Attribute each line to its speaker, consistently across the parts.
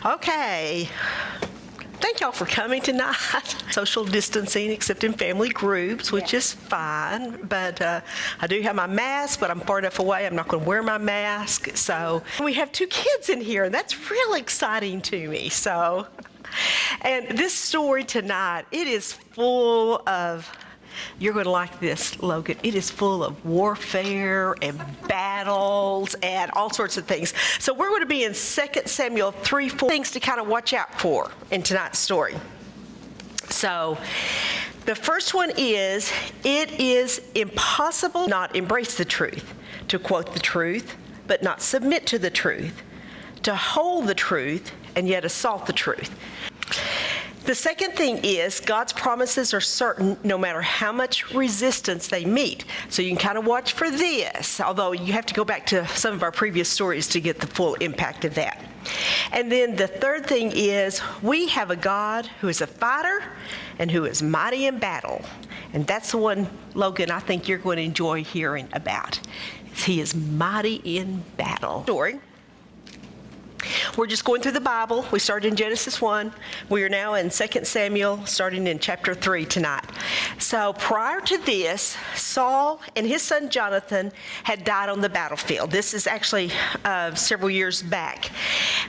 Speaker 1: Okay. Thank y'all for coming tonight. Social distancing, except in family groups, which is fine. But I do have my mask, but I'm far enough away. I'm not going to wear my mask. So we have 2 kids in here, and that's really exciting to me. So, and this story tonight, it is full of. You're going to like this, Logan. It is full of warfare and battles and all sorts of things. So we're going to be in 2 Samuel 3-4 things to kind of watch out for in tonight's story. So the first one is, it is impossible not embrace the truth, to quote the truth, but not submit to the truth, to hold the truth, and yet assault the truth. The second thing is, God's promises are certain no matter how much resistance they meet. So you can kind of watch for this, although you have to go back to some of our previous stories to get the full impact of that. And then the third thing is, we have a God who is a fighter and who is mighty in battle. And that's the one, Logan, I think you're going to enjoy hearing about. He is mighty in battle. Story. We're just going through the Bible. We started in Genesis 1. We are now in 2 Samuel, starting in chapter 3 tonight. So prior to this, Saul and his son Jonathan had died on the battlefield. This is actually several years back.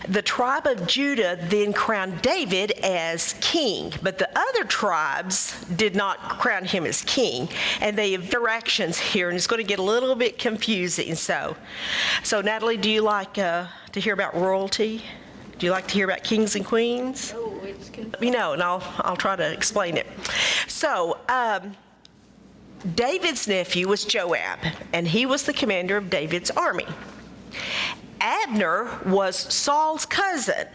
Speaker 1: The tribe of Judah then crowned David as king, but the other tribes did not crown him as king. And they have interactions here, and it's going to get a little bit confusing. So Natalie, do you like to hear about royalty? Do you like to hear about kings and queens?
Speaker 2: Oh, it's confusing.
Speaker 1: You know, and I'll try to explain it. So, David's nephew was Joab, and he was the commander of David's army. Abner was Saul's cousin,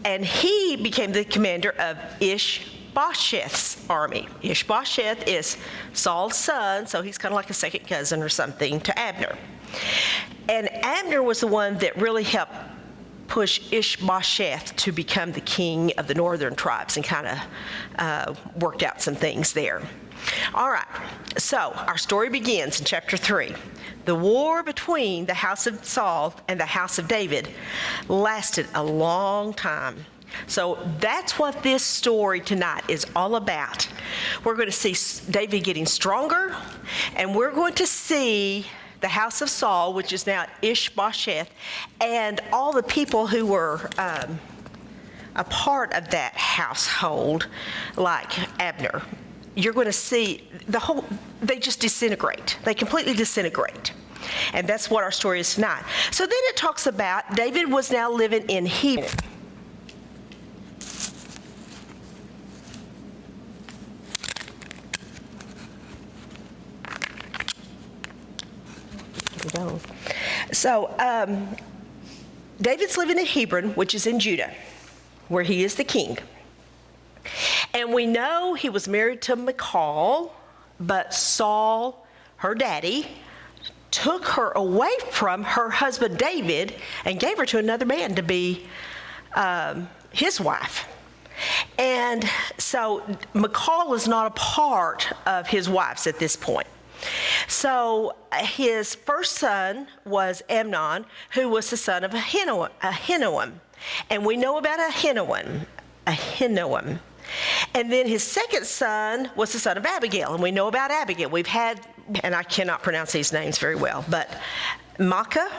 Speaker 1: and he became the commander of Ishbosheth's army. Ishbosheth is Saul's son, so he's kind of like a second cousin or something to Abner. And Abner was the one that really helped push Ishbosheth to become the king of the northern tribes and kind of worked out some things there. All right, so our story begins in chapter 3. The war between the house of Saul and the house of David lasted a long time. So that's what this story tonight is all about. We're going to see David getting stronger, and we're going to see the house of Saul, which is now Ishbosheth, and all the people who were a part of that household, like Abner. You're going to see they just disintegrate. They completely disintegrate. And that's what our story is tonight. So then it talks about David was now living in Hebron. So David's living in Hebron, which is in Judah, where he is the king. And we know he was married to Michal, but Saul, her daddy, took her away from her husband David and gave her to another man to be his wife. And so Michal is not a part of his wives at this point. So his first son was Amnon, who was the son of Ahinoam. And we know about Ahinoam. And then his second son was the son of Abigail, and we know about Abigail. We've had, and I cannot pronounce these names very well, but Maacah,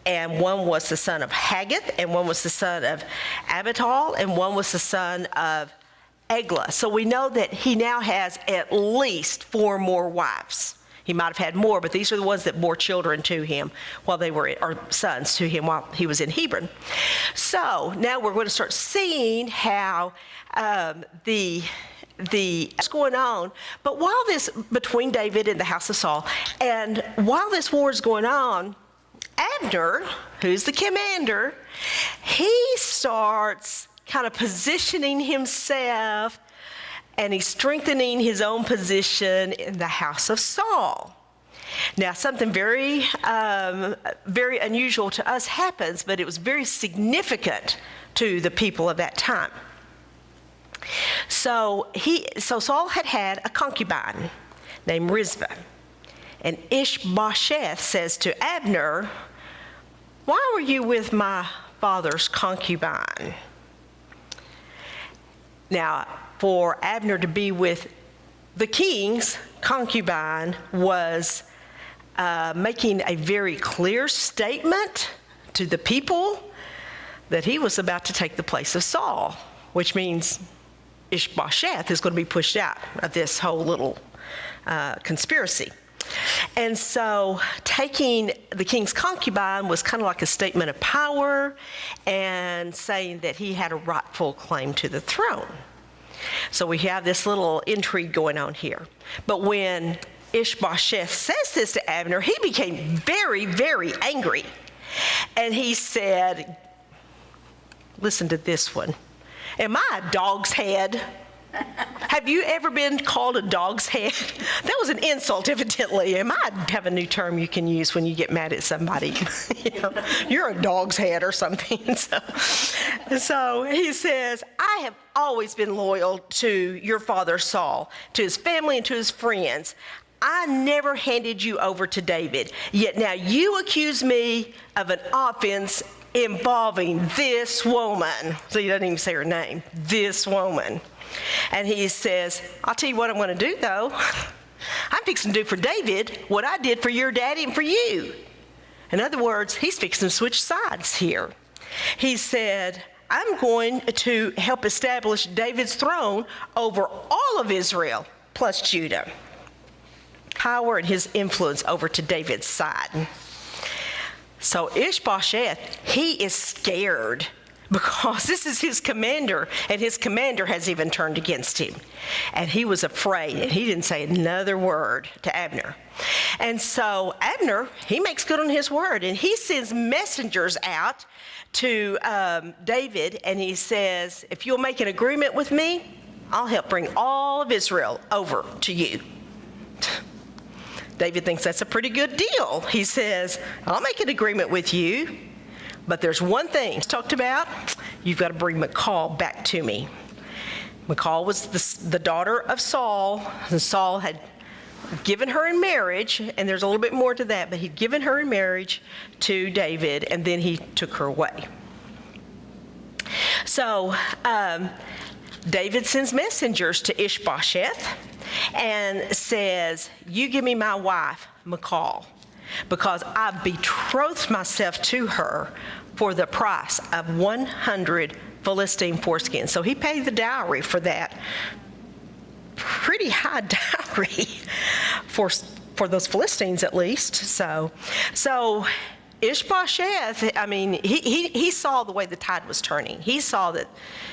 Speaker 1: and one was the son of Haggith, and one was the son of Abital, and one was the son of Eglah. So we know that he now has at least 4 more wives. He might have had more, but these are the ones that bore children to him while they were, or sons to him while he was in Hebron. So now we're going to start seeing how what's going on. But while this, between David and the house of Saul, and while this war is going on, Abner, who's the commander, he starts kind of positioning himself, and he's strengthening his own position in the house of Saul. Now, something very, very unusual to us happens, but it was very significant to the people of that time. So Saul had a concubine named Rizpah, and Ishbosheth says to Abner, "Why were you with my father's concubine. Now, for Abner to be with the king's concubine was making a very clear statement to the people that he was about to take the place of Saul, which means Ishbosheth is going to be pushed out of this whole little conspiracy. And so taking the king's concubine was kind of like a statement of power and saying that he had a rightful claim to the throne. So we have this little intrigue going on here. But when Ishbosheth says this to Abner, he became very, very angry. And he said, listen to this one. Am I a dog's head? Have you ever been called a dog's head? That was an insult, evidently. It might have a new term you can use when you get mad at somebody. You're a dog's head or something. So he says, I have always been loyal to your father Saul, to his family and to his friends. I never handed you over to David, yet now you accuse me of an offense involving this woman. So he doesn't even say her name, this woman. And he says, I'll tell you what I'm going to do, though. I'm fixing to do for David what I did for your daddy and for you. In other words, he's fixing to switch sides here. He said, I'm going to help establish David's throne over all of Israel, plus Judah. Power and his influence over to David's side. So Ishbosheth, he is scared because this is his commander, and his commander has even turned against him. And he was afraid, and he didn't say another word to Abner. And so Abner, he makes good on his word, and he sends messengers out to David, and he says, if you'll make an agreement with me, I'll help bring all of Israel over to you. David thinks that's a pretty good deal. He says, I'll make an agreement with you, but there's one thing he's talked about. You've got to bring Michal back to me. Michal was the daughter of Saul, and Saul had given her in marriage, and there's a little bit more to that, but he'd given her in marriage to David, and then he took her away. So David sends messengers to Ishbosheth and says, you give me my wife, Michal, because I betrothed myself to her for the price of 100 Philistine foreskins. So he paid the dowry for that. Pretty high dowry for those Philistines, at least. So Ishbosheth, I mean, he saw the way the tide was turning. He saw that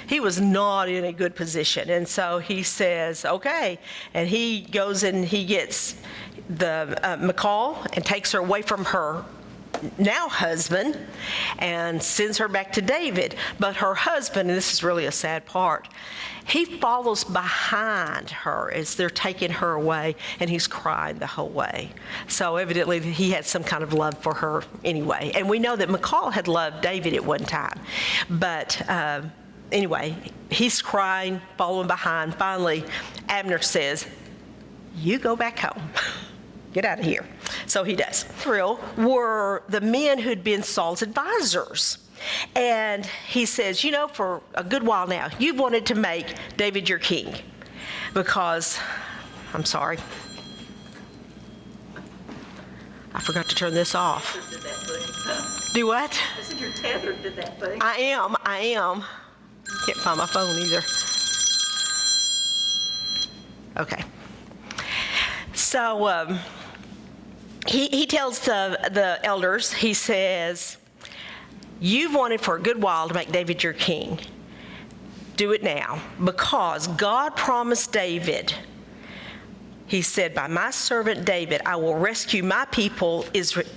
Speaker 1: he was not in a good position. And so he says, okay. And he goes and he gets the Michal and takes her away from her now husband and sends her back to David. But her husband, and this is really a sad part, he follows behind her as they're taking her away, and he's crying the whole way. So evidently he had some kind of love for her anyway. And we know that Michal had loved David at one time. But anyway, he's crying, following behind. Finally, Abner says, you go back home. Get out of here. So he does. Israel were the men who'd been Saul's advisors. And he says, you know, for a good while now, you've wanted to make David your king because, I'm sorry, I forgot to turn this off. Do what?
Speaker 2: I said you're tethered to that thing.
Speaker 1: I am. Can't find my phone either. Okay. So he tells the elders, he says, you've wanted for a good while to make David your king. Do it now, because God promised David, he said, by my servant David, I will rescue my people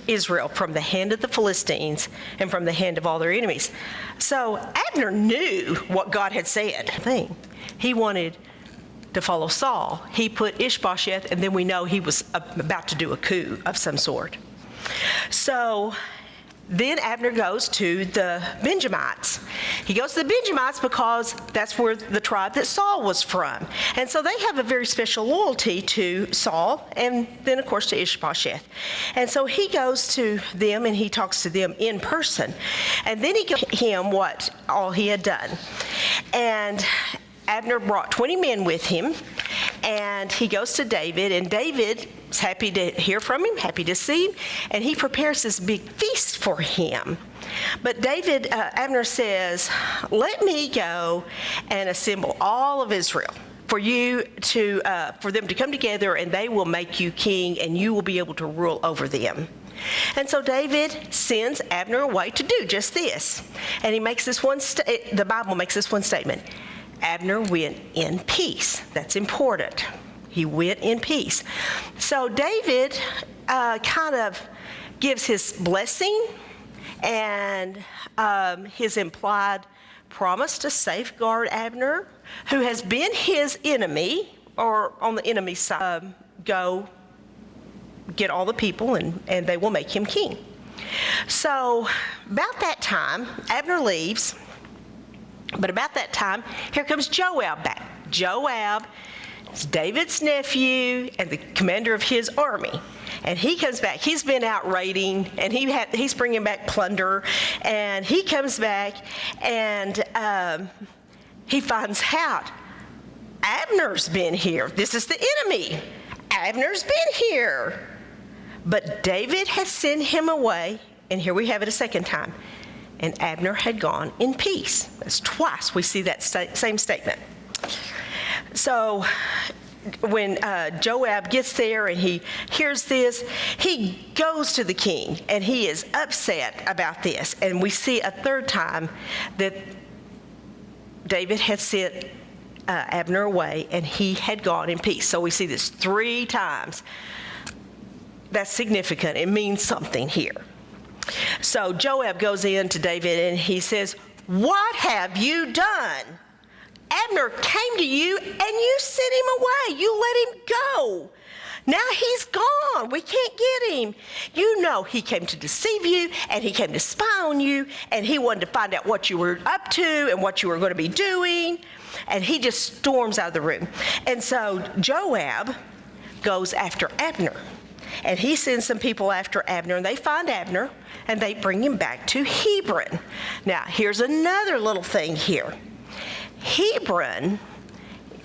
Speaker 1: Israel from the hand of the Philistines and from the hand of all their enemies. So Abner knew what God had said. He wanted to follow Saul. He put Ishbosheth, and then we know he was about to do a coup of some sort. So then Abner goes to the Benjamites. He goes to the Benjamites because that's where the tribe that Saul was from. And so they have a very special loyalty to Saul and then, of course, to Ishbosheth. And so he goes to them and he talks to them in person. And then he gives him what all he had done. And Abner brought 20 men with him, and he goes to David, and David is happy to hear from him, happy to see him, and he prepares this big feast for him. But Abner says, let me go and assemble all of Israel for them to come together, and they will make you king, and you will be able to rule over them. And so David sends Abner away to do just this. And he makes this the Bible makes this one statement. Abner went in peace. That's important. He went in peace. So David kind of gives his blessing and his implied promise to safeguard Abner, who has been his enemy, or on the enemy's side. Go get all the people, and they will make him king. So about that time, Abner leaves. But about that time, here comes Joab back. Joab is David's nephew and the commander of his army. And he comes back. He's been out raiding, and he's bringing back plunder. And he comes back, and he finds out Abner's been here. This is the enemy. Abner's been here. But David has sent him away, and here we have it a second time. And Abner had gone in peace. That's twice we see that same statement. So when Joab gets there and he hears this, he goes to the king, and he is upset about this. And we see a third time that David had sent Abner away, and he had gone in peace. So we see this 3 times. That's significant. It means something here. So Joab goes in to David and he says, what have you done? Abner came to you and you sent him away. You let him go. Now he's gone. We can't get him. You know he came to deceive you, and he came to spy on you, and he wanted to find out what you were up to and what you were going to be doing. And he just storms out of the room. And so Joab goes after Abner. And he sends some people after Abner, and they find Abner, and they bring him back to Hebron. Now, here's another little thing here. Hebron,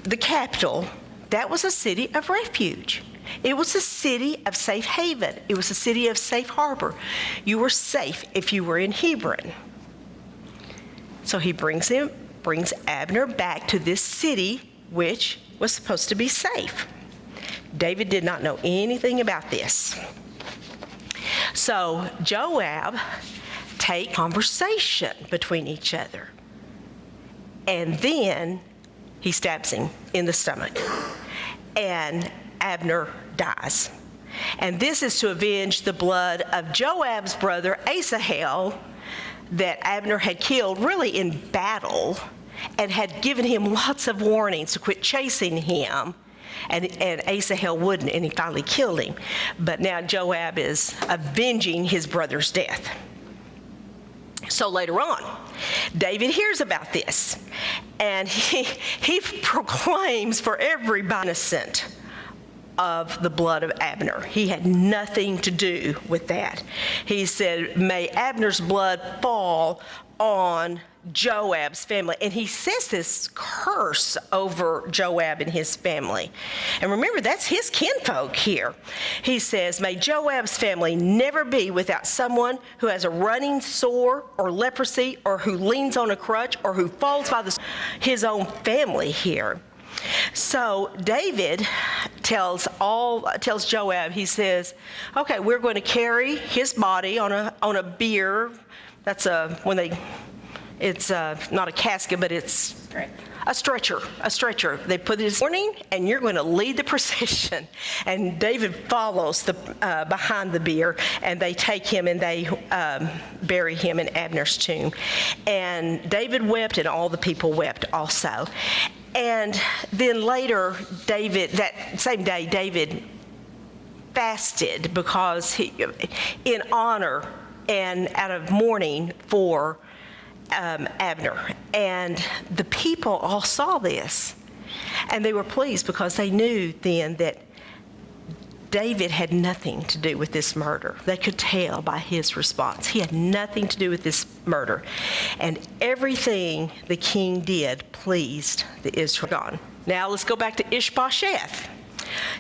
Speaker 1: the capital, that was a city of refuge. It was a city of safe haven. It was a city of safe harbor. You were safe if you were in Hebron. So he brings Abner back to this city, which was supposed to be safe. David did not know anything about this. So Joab take conversation between each other. And then he stabs him in the stomach. And Abner dies. And this is to avenge the blood of Joab's brother Asahel that Abner had killed really in battle and had given him lots of warnings to quit chasing him. And Asahel wouldn't, and he finally killed him. But now Joab is avenging his brother's death. So later on, David hears about this, and he proclaims for everybody innocent of the blood of Abner. He had nothing to do with that. He said, may Abner's blood fall on Joab's family. And he says this curse over Joab and his family. And remember, that's his kinfolk here. He says, may Joab's family never be without someone who has a running sore or leprosy, or who leans on a crutch, or who falls by his own family here. So David tells Joab, he says, okay, we're going to carry his body on a bier. That's it's not a casket, but it's a stretcher. They put it this morning, and you're going to lead the procession. And David follows behind the bier, and they take him and they bury him in Abner's tomb. And David wept, and all the people wept also. And then later, that same day, David fasted because in honor and out of mourning for Abner. And the people all saw this, and they were pleased because they knew then that David had nothing to do with this murder. They could tell by his response. He had nothing to do with this murder. And everything the king did pleased the Israel. Now let's go back to Ishbosheth.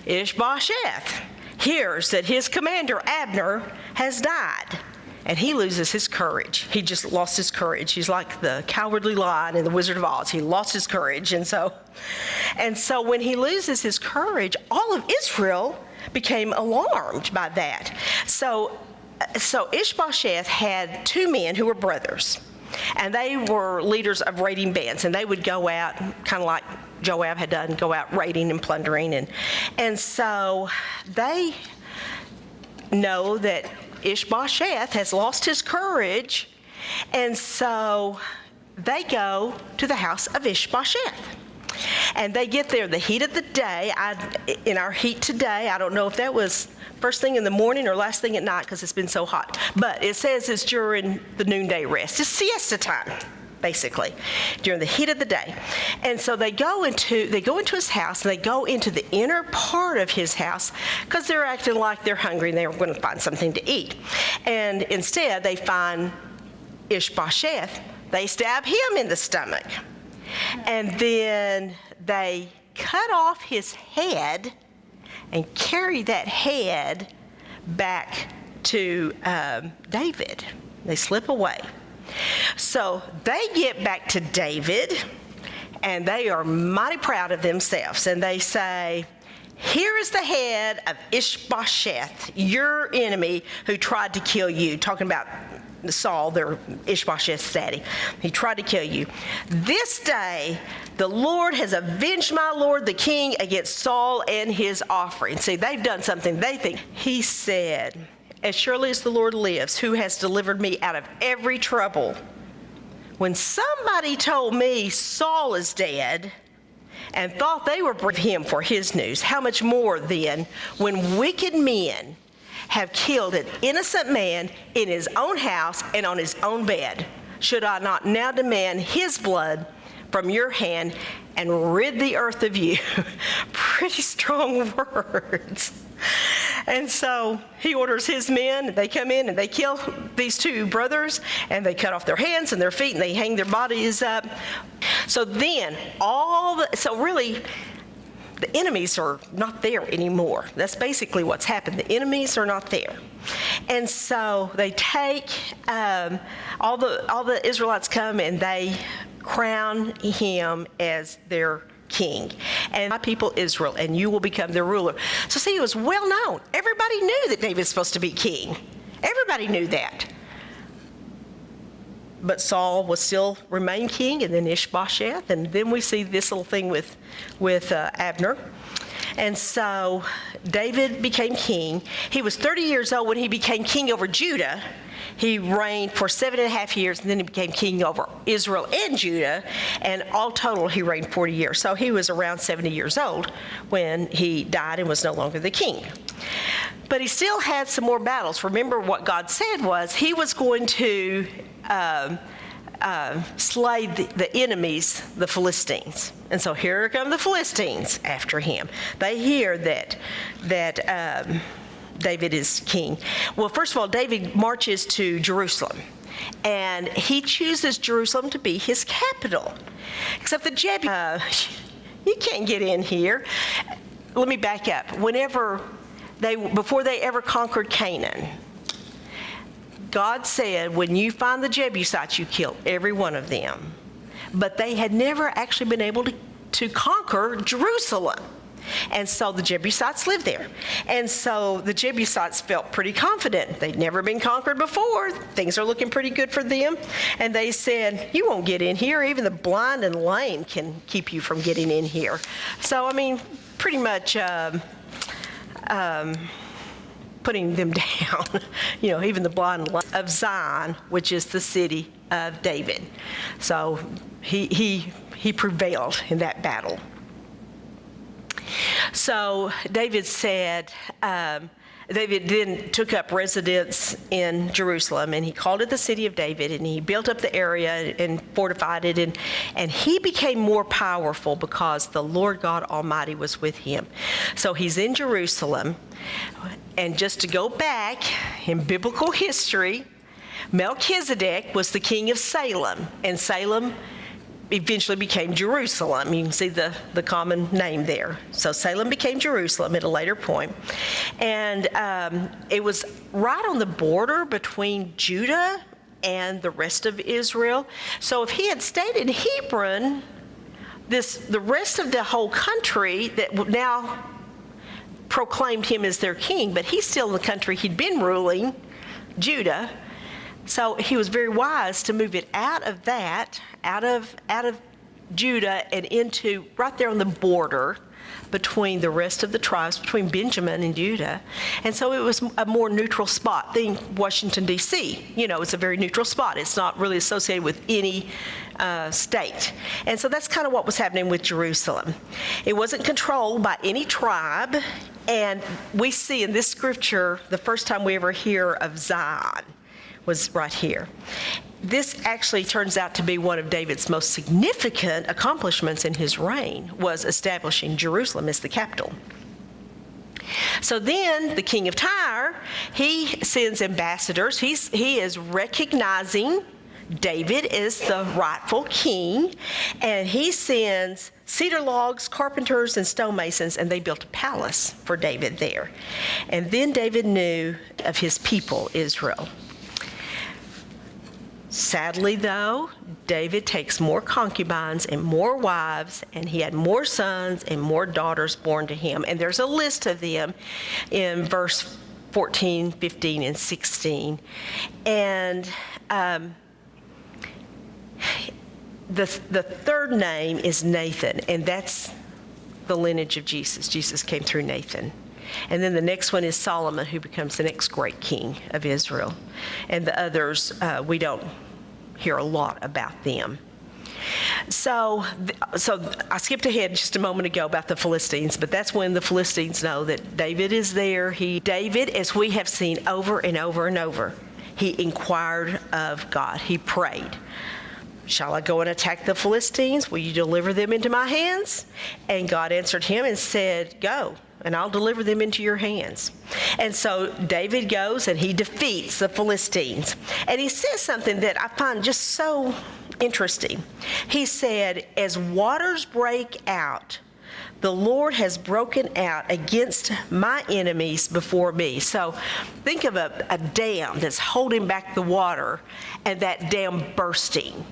Speaker 1: Ishbosheth hears that his commander, Abner, has died. And he loses his courage. He just lost his courage. He's like the cowardly lion in the Wizard of Oz. He lost his courage. And so when he loses his courage, all of Israel became alarmed by that. So Ishbosheth had two men who were brothers, and they were leaders of raiding bands, and they would go out, kind of like Joab had done, go out raiding and plundering. And so they know that Ishbosheth has lost his courage, and so they go to the house of Ishbosheth. And they get there the heat of the day. In our heat today, I don't know if that was first thing in the morning or last thing at night because it's been so hot. But it says it's during the noonday rest. It's siesta time, basically, during the heat of the day. And so they go into his house, and they go into the inner part of his house because they're acting like they're hungry and they're going to find something to eat. And instead, they find Ishbosheth. They stab him in the stomach. And then they cut off his head and carry that head back to David. They slip away. So they get back to David, and they are mighty proud of themselves. And they say, "Here is the head of Ishbosheth, your enemy who tried to kill you." Talking about Saul, their Ishbosheth's daddy. He tried to kill you. "This day the Lord has avenged my lord the king against Saul and his offering." See, they've done something they think. He said, "As surely as the Lord lives, who has delivered me out of every trouble. When somebody told me Saul is dead and thought they were bringing him for his news, how much more then when wicked men have killed an innocent man in his own house and on his own bed? Should I not now demand his blood from your hand and rid the earth of you?" Pretty strong words. And so he orders his men, and they come in and they kill these two brothers, and they cut off their hands and their feet, and they hang their bodies up. So then really, the enemies are not there anymore. That's basically what's happened. The enemies are not there. And so they take, all the Israelites come and they crown him as their king. "And my people Israel, and you will become their ruler." So see, it was well known. Everybody knew that David's supposed to be king. Everybody knew that. But Saul was still remain king, and then Ishbosheth, and then we see this little thing with Abner. And so David became king. He was 30 years old when he became king over Judah. He reigned for 7.5 years, and then he became king over Israel and Judah. And all total, he reigned 40 years. So he was around 70 years old when he died and was no longer the king. But he still had some more battles. Remember what God said was he was going to slay the enemies, the Philistines. And so here come the Philistines after him. They hear that David is king. Well, first of all, David marches to Jerusalem, and he chooses Jerusalem to be his capital. Except the Jebusites, you can't get in here. Let me back up. Before they ever conquered Canaan, God said, when you find the Jebusites, you kill every one of them. But they had never actually been able to conquer Jerusalem. And so the Jebusites lived there. And so the Jebusites felt pretty confident. They'd never been conquered before. Things are looking pretty good for them. And they said, "You won't get in here. Even the blind and lame can keep you from getting in here." So, pretty much putting them down. Even the blind of Zion, which is the city of David. So he prevailed in that battle. So David said, David then took up residence in Jerusalem, and he called it the City of David, and he built up the area and fortified it, and he became more powerful because the Lord God Almighty was with him. So he's in Jerusalem, and just to go back in biblical history, Melchizedek was the king of Salem, and Salem eventually became Jerusalem. You can see the common name there. So Salem became Jerusalem at a later point. And it was right on the border between Judah and the rest of Israel. So if he had stayed in Hebron, the rest of the whole country that now proclaimed him as their king, but he's still in the country he'd been ruling, Judah. So he was very wise to move it out of Judah and into right there on the border between the rest of the tribes, between Benjamin and Judah. And so it was a more neutral spot. Think Washington, D.C. It's a very neutral spot. It's not really associated with any state. And so that's kind of what was happening with Jerusalem. It wasn't controlled by any tribe. And we see in this scripture, the first time we ever hear of Zion was right here. This actually turns out to be one of David's most significant accomplishments in his reign, was establishing Jerusalem as the capital. So then the king of Tyre, he sends ambassadors. He is recognizing David as the rightful king, and he sends cedar logs, carpenters, and stonemasons, and they built a palace for David there. And then David knew of his people, Israel. Sadly, though, David takes more concubines and more wives, and he had more sons and more daughters born to him. And there's a list of them in verse 14, 15, and 16. And the third name is Nathan, and that's the lineage of Jesus. Jesus came through Nathan. And then the next one is Solomon, who becomes the next great king of Israel. And the others, we don't hear a lot about them. So I skipped ahead just a moment ago about the Philistines, but that's when the Philistines know that David is there. David, as we have seen over and over and over, he inquired of God. He prayed. Shall I go and attack the Philistines? Will you deliver them into my hands? And God answered him and said, go, and I'll deliver them into your hands. And so David goes and he defeats the Philistines. And he says something that I find just so interesting. He said, as waters break out, the Lord has broken out against my enemies before me. So think of a dam that's holding back the water and that dam bursting.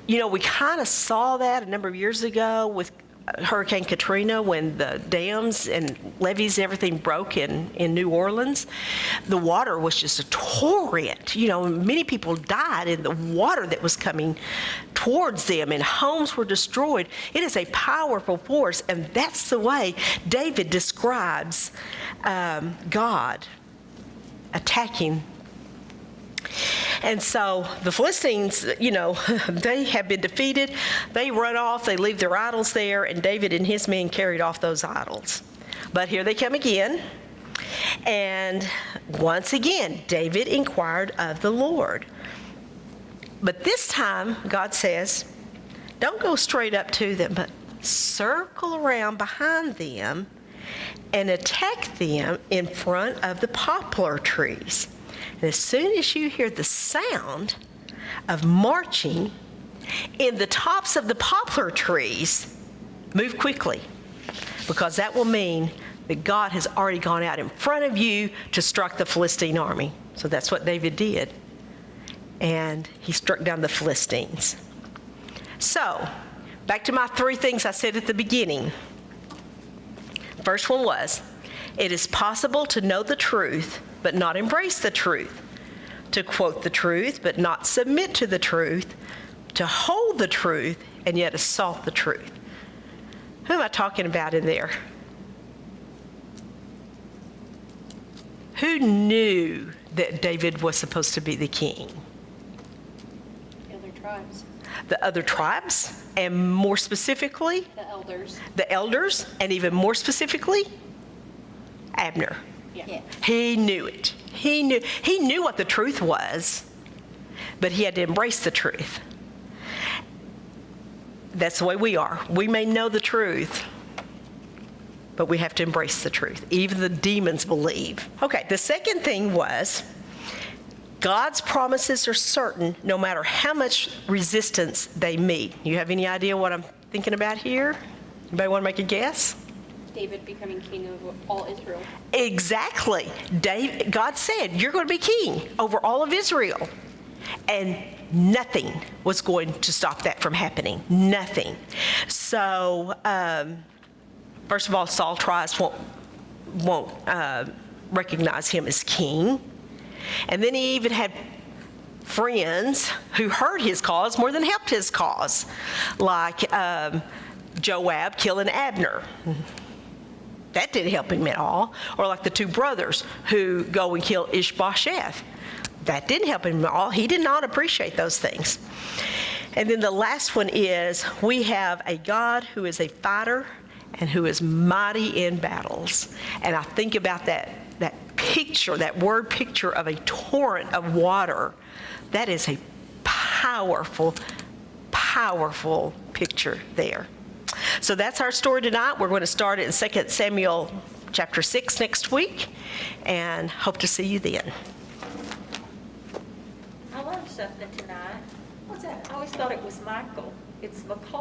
Speaker 1: We kind of saw that a number of years ago with Hurricane Katrina when the dams and levees and everything broke in New Orleans. The water was just a torrent. Many people died in the water that was coming towards them, and homes were destroyed. It is a powerful force, and that's the way David describes God attacking. And so the Philistines, they have been defeated. They run off. They leave their idols there, and David and his men carried off those idols. But here they come again. And once again, David inquired of the Lord. But this time, God says, don't go straight up to them, but circle around behind them and attack them in front of the poplar trees. And as soon as you hear the sound of marching in the tops of the poplar trees, move quickly, because that will mean that God has already gone out in front of you to strike the Philistine army. So that's what David did. And he struck down the Philistines. So, back to my 3 things I said at the beginning. First one was, it is possible to know the truth but not embrace the truth, to quote the truth but not submit to the truth, to hold the truth and yet assault the truth. Who am I talking about in there? Who knew that David was supposed to be the king?
Speaker 3: The other tribes.
Speaker 1: The other tribes, and more specifically?
Speaker 3: The elders.
Speaker 1: The elders, and even more specifically, Abner.
Speaker 3: Yeah.
Speaker 1: He knew it. He knew what the truth was, but he had to embrace the truth. That's the way we are. We may know the truth, but we have to embrace the truth. Even the demons believe. Okay, the second thing was God's promises are certain no matter how much resistance they meet. You have any idea what I'm thinking about here? Anybody want to make a guess?
Speaker 3: David becoming king of all Israel.
Speaker 1: Exactly. God said, you're going to be king over all of Israel. And nothing was going to stop that from happening. Nothing. So, first of all, Saul won't recognize him as king. And then he even had friends who heard his cause more than helped his cause, like Joab killing Abner. That didn't help him at all. Or like the two brothers who go and kill Ishbosheth. That didn't help him at all. He did not appreciate those things. And then the last one is we have a God who is a fighter and who is mighty in battles. And I think about that picture, that word picture of a torrent of water. That is a powerful, powerful picture there. So that's our story tonight. We're going to start it in 2 Samuel chapter 6 next week, and hope to see you then.
Speaker 2: I learned something tonight.
Speaker 3: What's that?
Speaker 2: I always thought it was Michael. It's McCall.